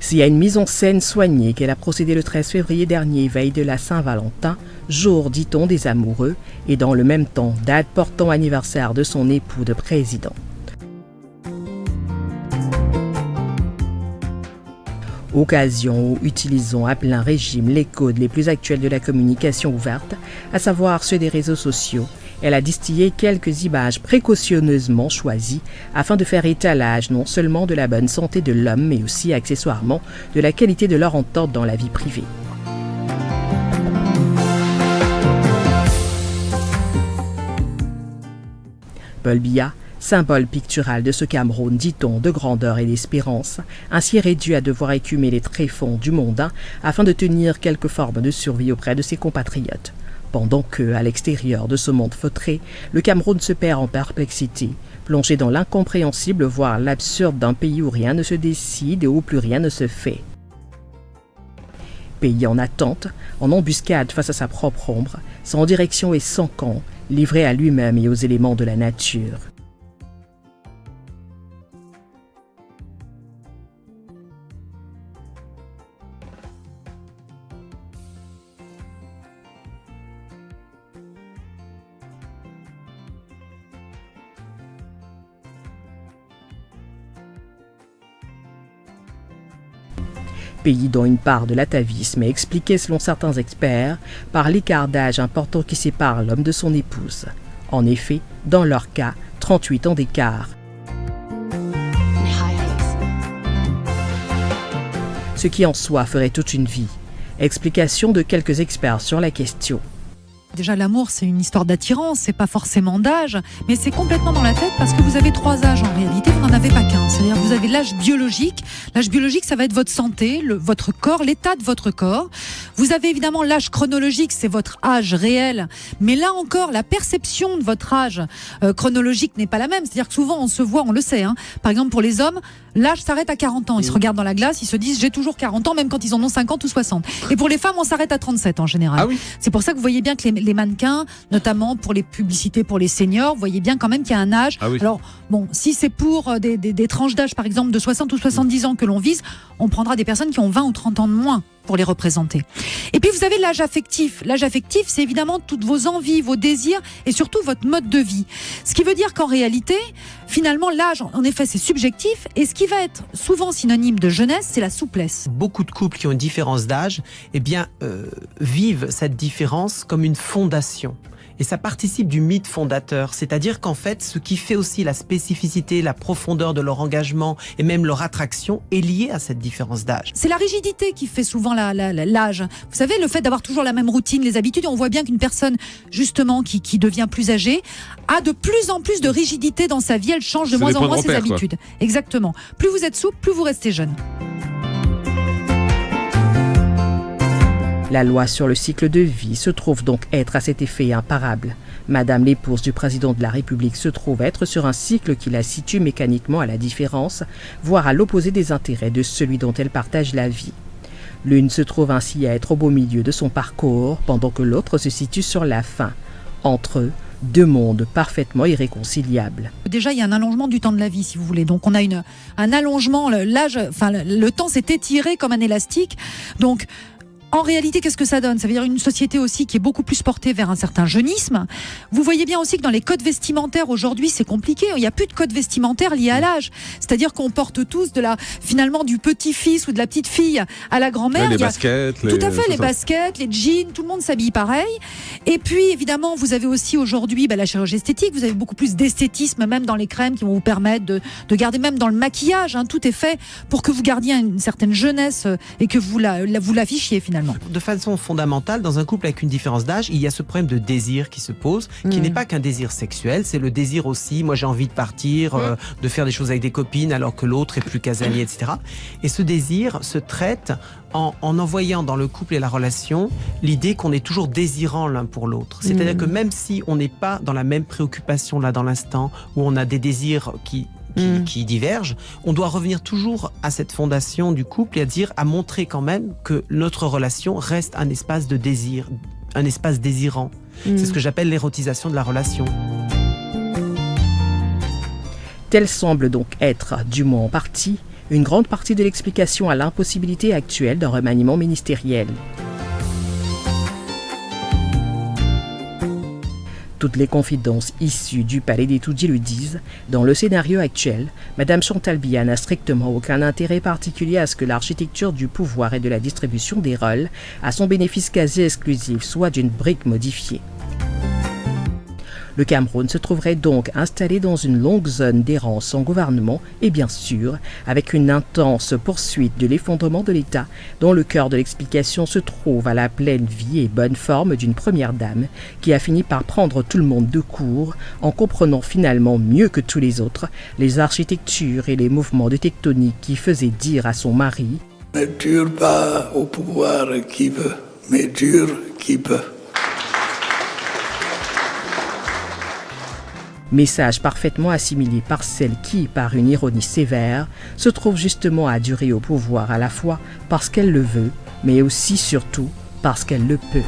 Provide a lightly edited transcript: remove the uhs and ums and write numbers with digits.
S'il y a une mise en scène soignée qu'elle a procédé le 13 février dernier, veille de la Saint-Valentin, jour, dit-on, des amoureux, et dans le même temps, date portant anniversaire de son époux de président. Occasion où utilisons à plein régime les codes les plus actuels de la communication ouverte, à savoir ceux des réseaux sociaux. Elle a distillé quelques images précautionneusement choisies afin de faire étalage non seulement de la bonne santé de l'homme, mais aussi accessoirement de la qualité de leur entente dans la vie privée. Paul Biya, symbole pictural de ce Cameroun, dit-on, de grandeur et d'espérance, ainsi réduit à devoir écumer les tréfonds du mondain afin de tenir quelque forme de survie auprès de ses compatriotes. Pendant que, à l'extérieur de ce monde feutré, le Cameroun se perd en perplexité, plongé dans l'incompréhensible, voire l'absurde d'un pays où rien ne se décide et où plus rien ne se fait. Pays en attente, en embuscade face à sa propre ombre, sans direction et sans camp, livré à lui-même et aux éléments de la nature. Pays dont une part de l'atavisme est expliquée selon certains experts par l'écart d'âge important qui sépare l'homme de son épouse. En effet, dans leur cas, 38 ans d'écart. Ce qui en soi ferait toute une vie. Explication de quelques experts sur la question. Déjà, l'amour, c'est une histoire d'attirance, c'est pas forcément d'âge, mais c'est complètement dans la tête parce que vous avez 3 âges en réalité, vous n'en avez pas qu'un. C'est-à-dire que vous avez l'âge biologique. L'âge biologique, ça va être votre santé, votre corps, l'état de votre corps. Vous avez évidemment l'âge chronologique, c'est votre âge réel. Mais là encore, la perception de votre âge chronologique n'est pas la même. C'est-à-dire que souvent, on se voit, on le sait. Par exemple, pour les hommes, l'âge s'arrête à 40 ans. Ils se regardent dans la glace, ils se disent « j'ai toujours 40 ans », même quand ils en ont 50 ou 60. Et pour les femmes, on s'arrête à 37 en général. Ah oui. C'est pour ça que vous voyez bien que les mannequins, notamment pour les publicités pour les seniors, vous voyez bien quand même qu'il y a un âge. Ah oui. Alors, bon, si c'est pour des tranches d'âge, par exemple, de 60 ou 70 ans que l'on vise, on prendra des personnes qui ont 20 ou 30 ans de moins pour les représenter. Et puis vous avez l'âge affectif. L'âge affectif, c'est évidemment toutes vos envies, vos désirs et surtout votre mode de vie. Ce qui veut dire qu'en réalité, finalement, l'âge, en effet, c'est subjectif et ce qui va être souvent synonyme de jeunesse, c'est la souplesse. Beaucoup de couples qui ont une différence d'âge, vivent cette différence comme une fondation. Et ça participe du mythe fondateur, c'est-à-dire qu'en fait, ce qui fait aussi la spécificité, la profondeur de leur engagement et même leur attraction est lié à cette différence d'âge. C'est la rigidité qui fait souvent l'âge. Vous savez, le fait d'avoir toujours la même routine, les habitudes, on voit bien qu'une personne, justement, qui devient plus âgée, a de plus en plus de rigidité dans sa vie, elle change de moins en moins ses habitudes. Exactement. Plus vous êtes souple, plus vous restez jeune. La loi sur le cycle de vie se trouve donc être à cet effet imparable. Madame l'épouse du président de la République se trouve être sur un cycle qui la situe mécaniquement à la différence, voire à l'opposé des intérêts de celui dont elle partage la vie. L'une se trouve ainsi à être au beau milieu de son parcours, pendant que l'autre se situe sur la fin. Entre eux, 2 mondes parfaitement irréconciliables. Déjà, il y a un allongement du temps de la vie, si vous voulez. Donc, on a un allongement, le temps s'est étiré comme un élastique. Donc, en réalité, qu'est-ce que ça donne ? Ça veut dire une société aussi qui est beaucoup plus portée vers un certain jeunisme. Vous voyez bien aussi que dans les codes vestimentaires aujourd'hui, c'est compliqué. Il n'y a plus de code vestimentaire lié à l'âge. C'est-à-dire qu'on porte tous finalement du petit-fils ou de la petite-fille à la grand-mère. Les baskets. Tout à fait, les baskets, les jeans, tout le monde s'habille pareil. Et puis, évidemment, vous avez aussi aujourd'hui la chirurgie esthétique. Vous avez beaucoup plus d'esthétisme, même dans les crèmes qui vont vous permettre de garder, même dans le maquillage. Tout est fait pour que vous gardiez une certaine jeunesse et que vous l'affichiez finalement. De façon fondamentale, dans un couple avec une différence d'âge, il y a ce problème de désir qui se pose, qui n'est pas qu'un désir sexuel, c'est le désir aussi, moi j'ai envie de partir, de faire des choses avec des copines alors que l'autre est plus casanier, etc. Et ce désir se traite en envoyant dans le couple et la relation l'idée qu'on est toujours désirant l'un pour l'autre. C'est-à-dire que même si on n'est pas dans la même préoccupation là dans l'instant, où on a des désirs qui divergent, on doit revenir toujours à cette fondation du couple et à montrer quand même que notre relation reste un espace de désir, un espace désirant. C'est ce que j'appelle l'érotisation de la relation. Telle semble donc être, du moins en partie, Une grande partie de l'explication à l'impossibilité actuelle d'un remaniement ministériel. Toutes les confidences issues du palais des Toudji le disent, dans le scénario actuel, Mme Chantal Biya n'a strictement aucun intérêt particulier à ce que l'architecture du pouvoir et de la distribution des rôles, à son bénéfice quasi exclusif, soit d'une brique modifiée. Le Cameroun se trouverait donc installé dans une longue zone d'errance sans gouvernement et bien sûr avec une intense poursuite de l'effondrement de l'État dont le cœur de l'explication se trouve à la pleine vie et bonne forme d'une première dame qui a fini par prendre tout le monde de court en comprenant finalement mieux que tous les autres les architectures et les mouvements de tectonique qui faisaient dire à son mari « Ne dure pas au pouvoir qui veut, mais dure qui peut ». Message parfaitement assimilé par celle qui, par une ironie sévère, se trouve justement à durer au pouvoir à la fois parce qu'elle le veut, mais aussi surtout parce qu'elle le peut.